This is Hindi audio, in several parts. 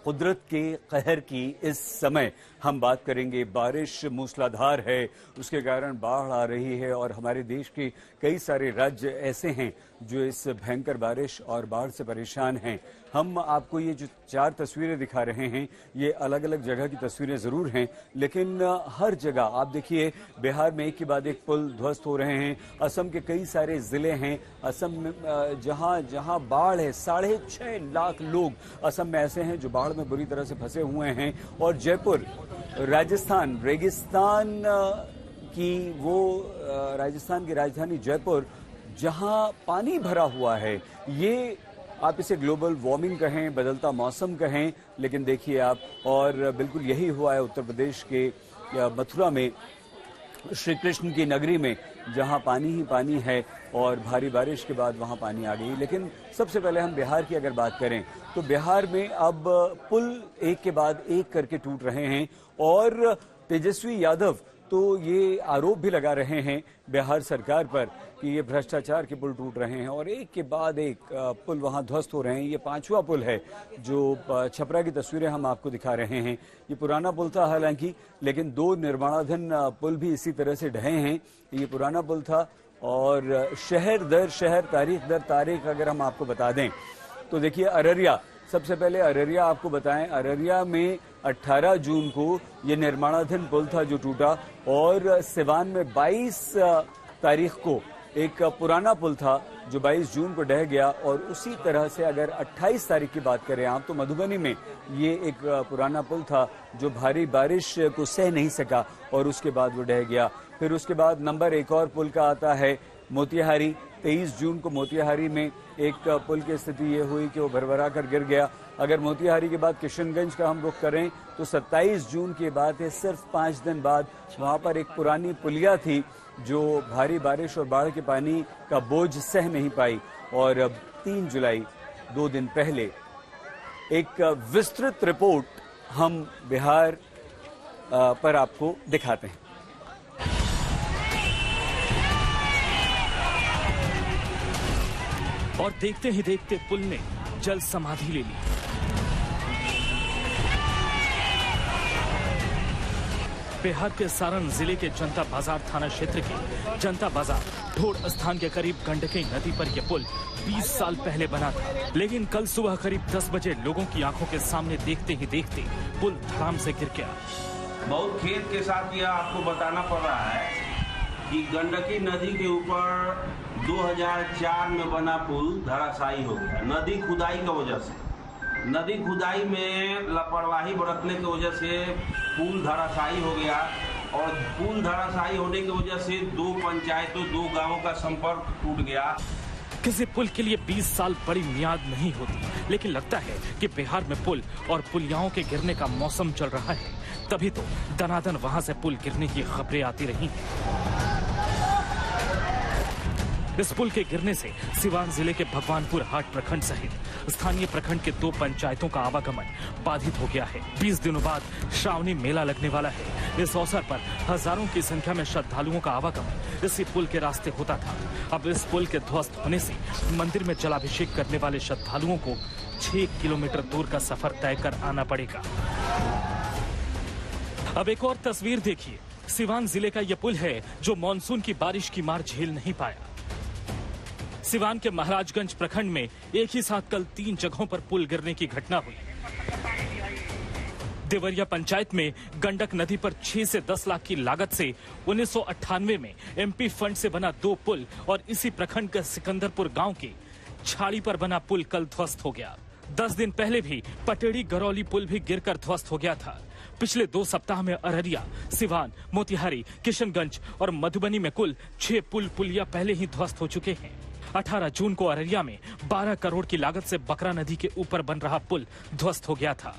कुदरत के कहर की इस समय हम बात करेंगे। बारिश मूसलाधार है, उसके कारण बाढ़ आ रही है और हमारे देश के कई सारे राज्य ऐसे हैं जो इस भयंकर बारिश और बाढ़ से परेशान हैं। हम आपको ये जो 4 तस्वीरें दिखा रहे हैं, ये अलग अलग जगह की तस्वीरें ज़रूर हैं, लेकिन हर जगह आप देखिए बिहार में एक के बाद एक पुल ध्वस्त हो रहे हैं। असम के कई सारे ज़िले हैं, असम में जहाँ जहाँ बाढ़ है, 6.5 लाख लोग असम में ऐसे हैं जो बाढ़ में बुरी तरह से फंसे हुए हैं। और जयपुर राजस्थान, रेगिस्तान की वो राजस्थान की राजधानी जयपुर जहां पानी भरा हुआ है, ये आप इसे ग्लोबल वार्मिंग कहें, बदलता मौसम कहें, लेकिन देखिए आप, और बिल्कुल यही हुआ है उत्तर प्रदेश के मथुरा में, श्री कृष्ण की नगरी में, जहां पानी ही पानी है और भारी बारिश के बाद वहां पानी आ गई। लेकिन सबसे पहले हम बिहार की अगर बात करें तो बिहार में अब पुल एक के बाद एक करके टूट रहे हैं और तेजस्वी यादव तो ये आरोप भी लगा रहे हैं बिहार सरकार पर कि ये भ्रष्टाचार के पुल टूट रहे हैं और एक के बाद एक पुल वहां ध्वस्त हो रहे हैं। ये 5वां पुल है जो छपरा की तस्वीरें हम आपको दिखा रहे हैं। ये पुराना पुल था हालांकि, लेकिन 2 निर्माणाधीन पुल भी इसी तरह से ढहे हैं। ये पुराना पुल था और शहर दर शहर, तारीख दर तारीख अगर हम आपको बता दें तो देखिए अररिया, सबसे पहले अररिया आपको बताएं, अररिया में 18 जून को ये निर्माणाधीन पुल था जो टूटा और सिवान में 22 तारीख को एक पुराना पुल था जो 22 जून को ढह गया। और उसी तरह से अगर 28 तारीख की बात करें आप तो मधुबनी में ये एक पुराना पुल था जो भारी बारिश को सह नहीं सका और उसके बाद वो ढह गया। फिर उसके बाद नंबर एक और पुल का आता है मोतिहारी। 23 जून को मोतिहारी में एक पुल की स्थिति ये हुई कि वो भरभरा कर गिर गया। अगर मोतिहारी के बाद किशनगंज का हम रुख करें तो 27 जून की बात है, सिर्फ 5 दिन बाद वहां पर एक पुरानी पुलिया थी जो भारी बारिश और बाढ़ के पानी का बोझ सह नहीं पाई। और अब 3 जुलाई 2 दिन पहले एक विस्तृत रिपोर्ट हम बिहार पर आपको दिखाते हैं। और देखते ही देखते पुल ने जल समाधि ले ली। बिहार के सारण जिले के जनता बाजार थाना क्षेत्र के जनता बाजार ढोड़ स्थान के करीब गंडकी नदी पर यह पुल 20 साल पहले बना था, लेकिन कल सुबह करीब 10 बजे लोगों की आंखों के सामने देखते ही देखते पुल धड़ाम से गिर गया। बहुत खेद के साथ यह आपको बताना पड़ रहा है कि गंडकी नदी के ऊपर 2004 में बना पुल धराशायी हो गया। नदी खुदाई की वजह से, नदी खुदाई में लापरवाही बरतने की वजह से पुल धराशायी हो गया और पुल धराशायी होने की वजह से 2 पंचायतों, 2 गांवों का संपर्क टूट गया। किसी पुल के लिए 20 साल बड़ी मियाद नहीं होती, लेकिन लगता है कि बिहार में पुल और पुलियाओं के गिरने का मौसम चल रहा है, तभी तो दनादन वहां से पुल गिरने की खबरें आती रही। इस पुल के गिरने से सिवान जिले के भगवानपुर हाट प्रखंड सहित स्थानीय प्रखंड के 2 पंचायतों का आवागमन बाधित हो गया है। 20 दिनों बाद श्रावणी मेला लगने वाला है। इस अवसर पर हजारों की संख्या में श्रद्धालुओं का आवागमन इसी पुल के रास्ते होता था। अब इस पुल के ध्वस्त होने से मंदिर में जलाभिषेक करने वाले श्रद्धालुओं को 6 किलोमीटर दूर का सफर तय कर आना पड़ेगा। अब एक और तस्वीर देखिए। सिवान जिले का यह पुल है जो मानसून की बारिश की मार झेल नहीं पाया। सिवान के महाराजगंज प्रखंड में एक ही साथ कल 3 जगहों पर पुल गिरने की घटना हुई। देवरिया पंचायत में गंडक नदी पर 6 से 10 लाख की लागत से 1998 में एमपी फंड से बना 2 पुल और इसी प्रखंड के सिकंदरपुर गांव के छाड़ी पर बना पुल कल ध्वस्त हो गया। 10 दिन पहले भी पटेड़ी गरौली पुल भी गिरकर ध्वस्त हो गया था। पिछले 2 सप्ताह में अररिया, सिवान, मोतिहारी, किशनगंज और मधुबनी में कुल 6 पुल पुलिया पहले ही ध्वस्त हो चुके हैं। 18 जून को अररिया में 12 करोड़ की लागत से बकरा नदी के ऊपर बन रहा पुल ध्वस्त हो गया था।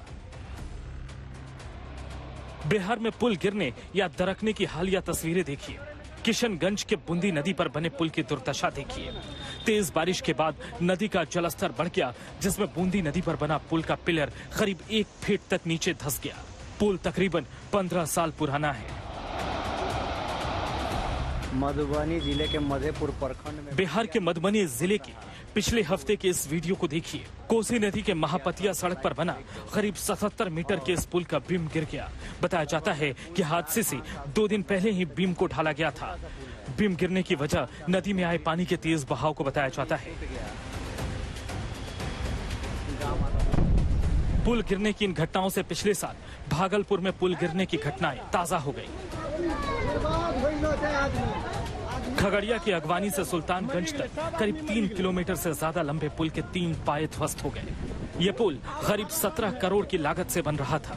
बिहार में पुल गिरने या दरकने की हालिया तस्वीरें देखिए। किशनगंज के बूंदी नदी पर बने पुल की दुर्दशा देखिए। तेज बारिश के बाद नदी का जलस्तर बढ़ गया, जिसमें बूंदी नदी पर बना पुल का पिलर करीब 1 फीट तक नीचे धंस गया। पुल तकरीबन 15 साल पुराना है। मधुबनी जिले के मधेपुर प्रखंड में बिहार के मधुबनी जिले के पिछले हफ्ते के इस वीडियो को देखिए। कोसी नदी के महापतिया सड़क पर बना करीब 77 मीटर के इस पुल का बीम गिर गया। बताया जाता है कि हादसे से 2 दिन पहले ही बीम को ढाला गया था। बीम गिरने की वजह नदी में आए पानी के तेज बहाव को बताया जाता है। पुल गिरने की इन घटनाओं से पिछले साल भागलपुर में पुल गिरने की घटनाएं ताजा हो गई। खगड़िया की अगवानी से सुल्तानगंज तक करीब 3 किलोमीटर से ज्यादा लंबे पुल के 3 पाए ध्वस्त हो गए। ये पुल करीब 17 करोड़ की लागत से बन रहा था।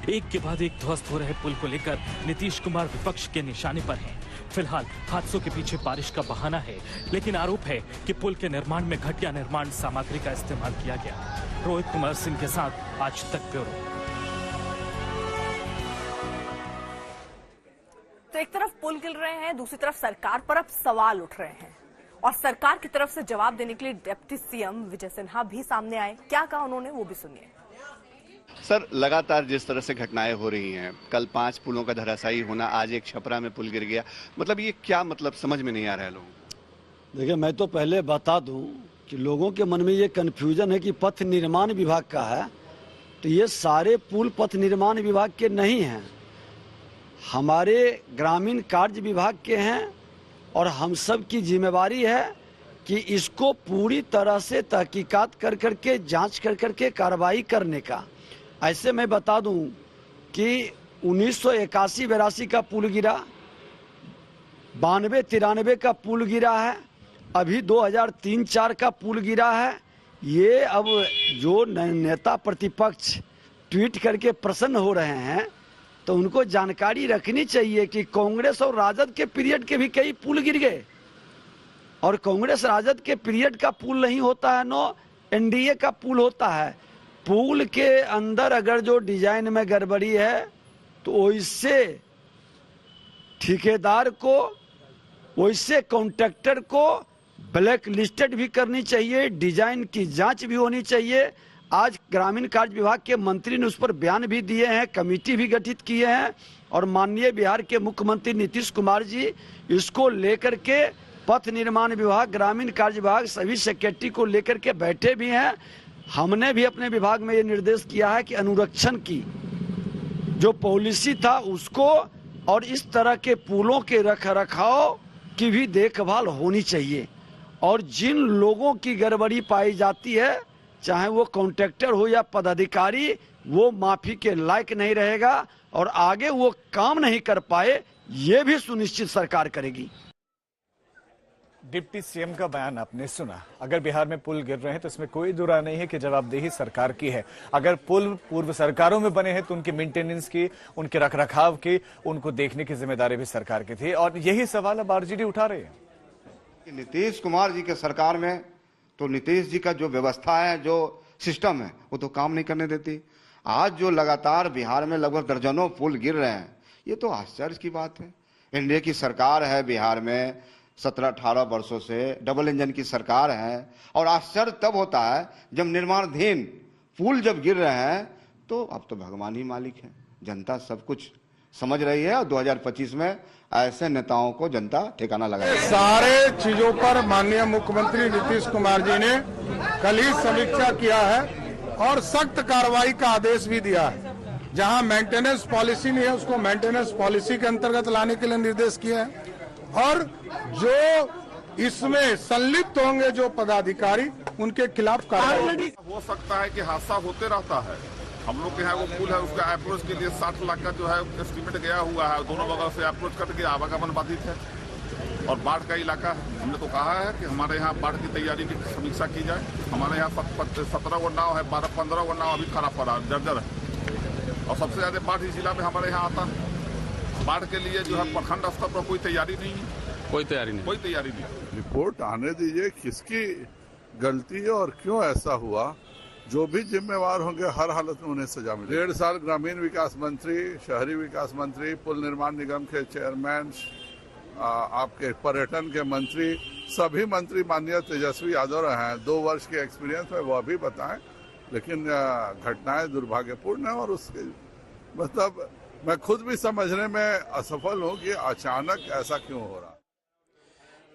एक के बाद एक ध्वस्त हो रहे पुल को लेकर नीतीश कुमार विपक्ष के निशाने पर हैं। फिलहाल हादसों के पीछे बारिश का बहाना है, लेकिन आरोप है कि पुल के निर्माण में घटिया निर्माण सामग्री का इस्तेमाल किया गया। रोहित कुमार सिंह के साथ आज तक ब्यूरो। तो एक तरफ पुल गिर रहे हैं, दूसरी तरफ सरकार पर अब सवाल उठ रहे हैं और सरकार की तरफ से जवाब देने के लिए डिप्टी सीएम विजय सिन्हा भी सामने आए। क्या कहा उन्होंने, वो भी सुनिए। सर, लगातार जिस तरह से घटनाएं हो रही हैं, कल 5 पुलों का धराशायी होना, आज एक छपरा में पुल गिर गया, मतलब ये क्या मतलब समझ में नहीं आ रहा है लोगों को। देखिए, मैं तो पहले बता दूं कि लोगों के मन में ये कन्फ्यूजन है कि पथ निर्माण विभाग का है, तो ये सारे पुल पथ निर्माण विभाग के नहीं हैं, हमारे ग्रामीण कार्य विभाग के हैं। और हम सब की जिम्मेवारी है कि इसको पूरी तरह से तहकीकात कर करके जांच कर करके कार्रवाई करने का। ऐसे मैं बता दूं कि 1981-82 का पुल गिरा, 92-93 का पुल गिरा है, अभी 2003-04 का पुल गिरा है। ये अब जो नेता प्रतिपक्ष ट्वीट करके प्रसन्न हो रहे हैं, तो उनको जानकारी रखनी चाहिए कि कांग्रेस और राजद के पीरियड के भी कई पुल गिर गए, और कांग्रेस राजद के पीरियड का पुल नहीं होता है, नो एनडीए का पुल होता है। पुल के अंदर अगर जो डिजाइन में गड़बड़ी है तो वैसे ठेकेदार को, वैसे कॉन्ट्रैक्टर को ब्लैक लिस्टेड भी करनी चाहिए, डिजाइन की जांच भी होनी चाहिए। आज ग्रामीण कार्य विभाग के मंत्री ने उस पर बयान भी दिए हैं, कमेटी भी गठित किए हैं, और माननीय बिहार के मुख्यमंत्री नीतीश कुमार जी इसको लेकर के पथ निर्माण विभाग, ग्रामीण कार्य विभाग, सभी सेक्रेटरी को लेकर के बैठे भी हैं। हमने भी अपने विभाग में ये निर्देश किया है कि अनुरक्षण की जो पॉलिसी था उसको, और इस तरह के पुलों के रखरखाव की भी देखभाल होनी चाहिए। और जिन लोगों की गड़बड़ी पाई जाती है, चाहे वो कॉन्ट्रैक्टर हो या पदाधिकारी, वो माफी के लायक नहीं रहेगा और आगे वो काम नहीं कर पाए, ये भी सुनिश्चित सरकार करेगी। डिप्टी सीएम का बयान आपने सुना। अगर बिहार में पुल गिर रहे हैं तो इसमें कोई दुरा नहीं है कि जवाबदेही सरकार की है। अगर पुल पूर्व सरकारों में बने हैं तो उनकी मेंटेनेंस की, उनके रखरखाव की, उनको देखने की जिम्मेदारी भी सरकार की थी, और यही सवाल अब आरजेडी उठा रहे हैं। नीतीश कुमार जी के सरकार में तो नीतीश जी का जो व्यवस्था है, जो सिस्टम है, वो तो काम नहीं करने देती। आज जो लगातार बिहार में लगभग दर्जनों पुल गिर रहे हैं, ये तो आश्चर्य की बात है। एनडीए की सरकार है बिहार में 17-18 वर्षों से, डबल इंजन की सरकार है, और आश्चर्य तब होता है जब निर्माणाधीन पुल जब गिर रहे हैं, तो अब तो भगवान ही मालिक है। जनता सब कुछ समझ रही है, और 2025 में ऐसे नेताओं को जनता ठिकाना लगाएगी। सारे चीजों पर माननीय मुख्यमंत्री नीतीश कुमार जी ने कल ही समीक्षा किया है और सख्त कार्रवाई का आदेश भी दिया है। जहां मेंटेनेंस पॉलिसी नहीं है, उसको मेंटेनेंस पॉलिसी के अंतर्गत लाने के लिए निर्देश किया है, और जो इसमें संलिप्त होंगे जो पदाधिकारी, उनके खिलाफ कार्रवाई। हो सकता है कि हादसा होते रहता है। हम लोग के यहाँ वो पुल है, उसका अप्रोच के लिए 60 लाख का जो है एस्टीमेट गया हुआ है, दोनों बगल से अप्रोच करके आवागमन बाधित है और बाढ़ का इलाका है। हमने तो कहा है कि हमारे यहाँ बाढ़ की तैयारी की समीक्षा की जाए। हमारे यहाँ 17 गो नाव है, 12-15 गो नाव अभी खराब पड़ा, जर्जर है, और सबसे ज्यादा बाढ़ इस जिला में हमारे यहाँ आता है। बाढ़ के लिए जो है प्रखंड स्तर पर कोई तैयारी नहीं है, कोई तैयारी नहीं। रिपोर्ट आने दीजिए, किसकी गलती है और क्यों ऐसा हुआ। जो भी जिम्मेवार होंगे हर हालत में उन्हें सजा मिलेगी। 1.5 साल ग्रामीण विकास मंत्री, शहरी विकास मंत्री, पुल निर्माण निगम के चेयरमैन, आपके पर्यटन के मंत्री, सभी मंत्री माननीय तेजस्वी यादव रहे हैं। 2 वर्ष के एक्सपीरियंस में वो भी बताएं, लेकिन घटनाएं दुर्भाग्यपूर्ण है, और उसके मतलब मैं खुद भी समझने में असफल हूं कि अचानक ऐसा क्यों हो रहा।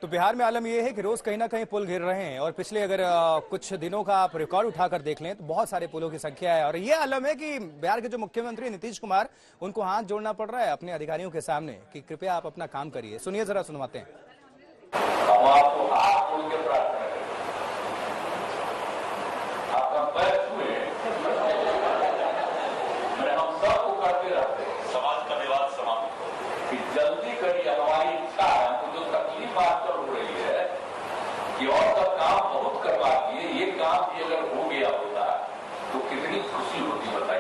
तो बिहार में आलम यह है कि रोज कहीं ना कहीं पुल गिर रहे हैं और पिछले अगर कुछ दिनों का आप रिकॉर्ड उठाकर देख लें तो बहुत सारे पुलों की संख्या है। और ये आलम है कि बिहार के जो मुख्यमंत्री नीतीश कुमार, उनको हाथ जोड़ना पड़ रहा है अपने अधिकारियों के सामने कि कृपया आप अपना काम करिए। सुनिए जरा, सुनवाते हैं। समाज का विवाद समाप्त हो कि जल्दी करिए, हमारी इच्छा है। हमको जो तकलीफ आजकल हो रही है कि और का काम बहुत करवा दिए, ये काम भी अगर हो गया होता तो कितनी खुशी होती बता।